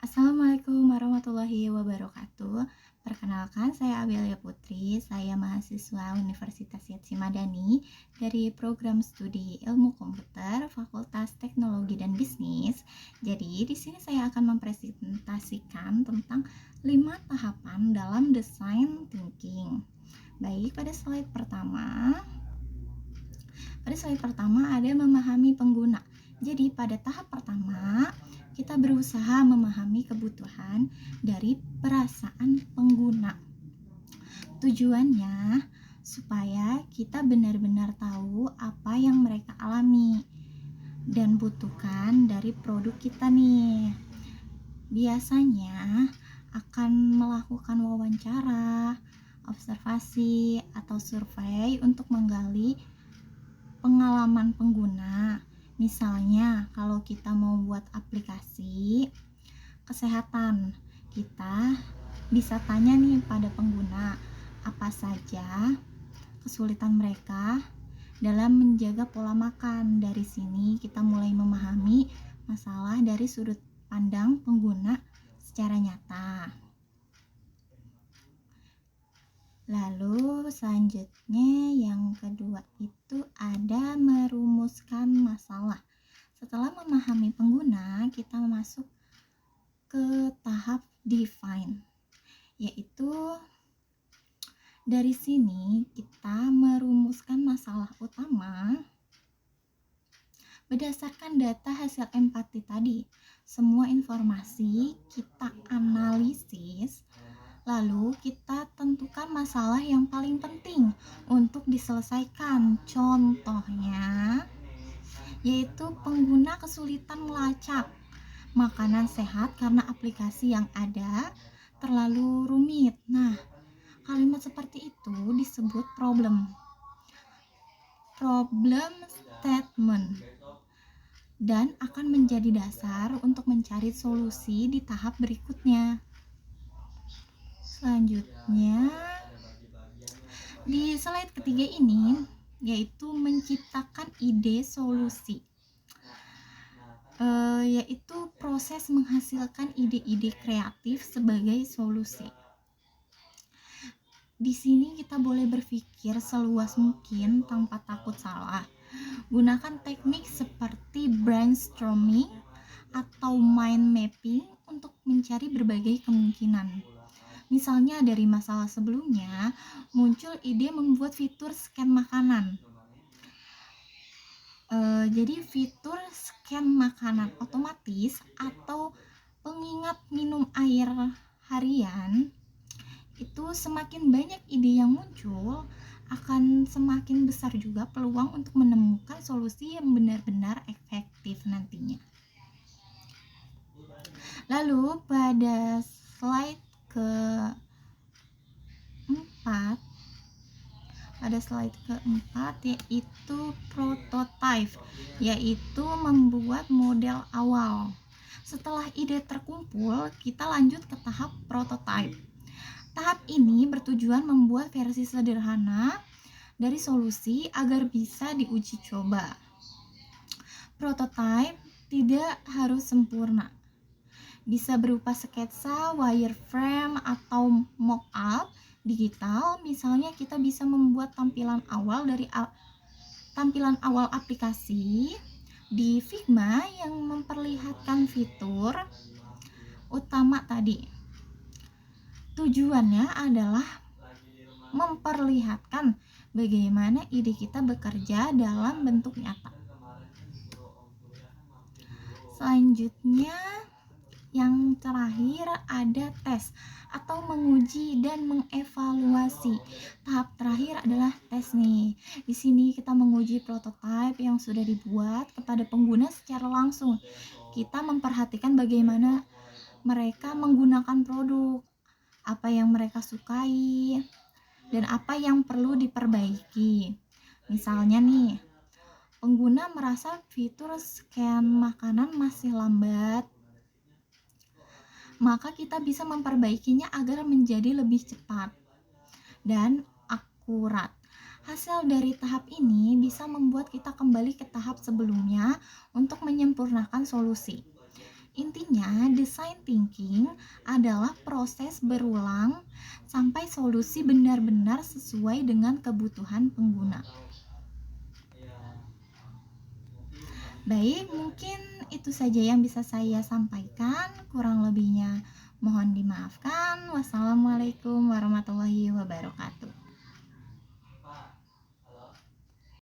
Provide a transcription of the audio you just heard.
Assalamualaikum warahmatullahi wabarakatuh. Perkenalkan, saya Abelia Putri. Saya mahasiswa Universitas Yatsi Madani dari program studi Ilmu Komputer, Fakultas Teknologi dan Bisnis. Jadi, di sini saya akan mempresentasikan tentang 5 tahapan dalam design thinking. Baik, pada slide pertama ada memahami pengguna. Jadi pada tahap pertama kita berusaha memahami kebutuhan dari perasaan pengguna. Tujuannya supaya kita benar-benar tahu apa yang mereka alami dan butuhkan dari produk kita nih. Biasanya akan melakukan wawancara, observasi, atau survei untuk menggali pengalaman pengguna. Misalnya, kalau kita mau buat aplikasi kesehatan, kita bisa tanya nih pada pengguna apa saja kesulitan mereka dalam menjaga pola makan. Dari sini kita mulai memahami masalah dari sudut pandang pengguna secara nyata. Lalu selanjutnya yang kedua itu ada merumuskan masalah. Setelah memahami pengguna, kita masuk ke tahap define, yaitu dari sini kita merumuskan masalah utama berdasarkan data hasil empati tadi. Semua informasi kita analisis, lalu kita tentukan masalah yang paling penting untuk diselesaikan. Contohnya yaitu pengguna kesulitan melacak makanan sehat karena aplikasi yang ada terlalu rumit. Nah, kalimat seperti itu disebut problem statement dan akan menjadi dasar untuk mencari solusi di tahap berikutnya. Selanjutnya, di slide ketiga ini yaitu menciptakan ide solusi, yaitu proses menghasilkan ide-ide kreatif sebagai solusi. Di sini kita boleh berpikir seluas mungkin tanpa takut salah. Gunakan teknik seperti brainstorming atau mind mapping untuk mencari berbagai kemungkinan. Misalnya dari masalah sebelumnya muncul ide membuat fitur scan makanan. Jadi fitur scan makanan otomatis atau pengingat minum air harian, itu semakin banyak ide yang muncul, akan semakin besar juga peluang untuk menemukan solusi yang benar-benar efektif nantinya. Lalu pada slide keempat yaitu prototype, yaitu membuat model awal. Setelah ide terkumpul, kita lanjut ke tahap prototype. Tahap ini bertujuan membuat versi sederhana dari solusi agar bisa diuji coba. Prototype tidak harus sempurna. Bisa berupa sketsa, wireframe, atau mock-up digital. Misalnya kita bisa membuat tampilan awal aplikasi di Figma yang memperlihatkan fitur utama tadi. Tujuannya adalah memperlihatkan bagaimana ide kita bekerja dalam bentuk nyata. Selanjutnya, yang terakhir ada tes atau menguji dan mengevaluasi. Tahap terakhir adalah tes nih. Di sini kita menguji prototipe yang sudah dibuat kepada pengguna secara langsung. Kita memperhatikan bagaimana mereka menggunakan produk, apa yang mereka sukai, dan apa yang perlu diperbaiki. Misalnya nih, pengguna merasa fitur scan makanan masih lambat, maka kita bisa memperbaikinya agar menjadi lebih cepat dan akurat. Hasil dari tahap ini bisa membuat kita kembali ke tahap sebelumnya untuk menyempurnakan solusi. Intinya, design thinking adalah proses berulang sampai solusi benar-benar sesuai dengan kebutuhan pengguna. Baik, mungkin itu saja yang bisa saya sampaikan. Kurang lebihnya mohon dimaafkan. Wassalamualaikum warahmatullahi wabarakatuh.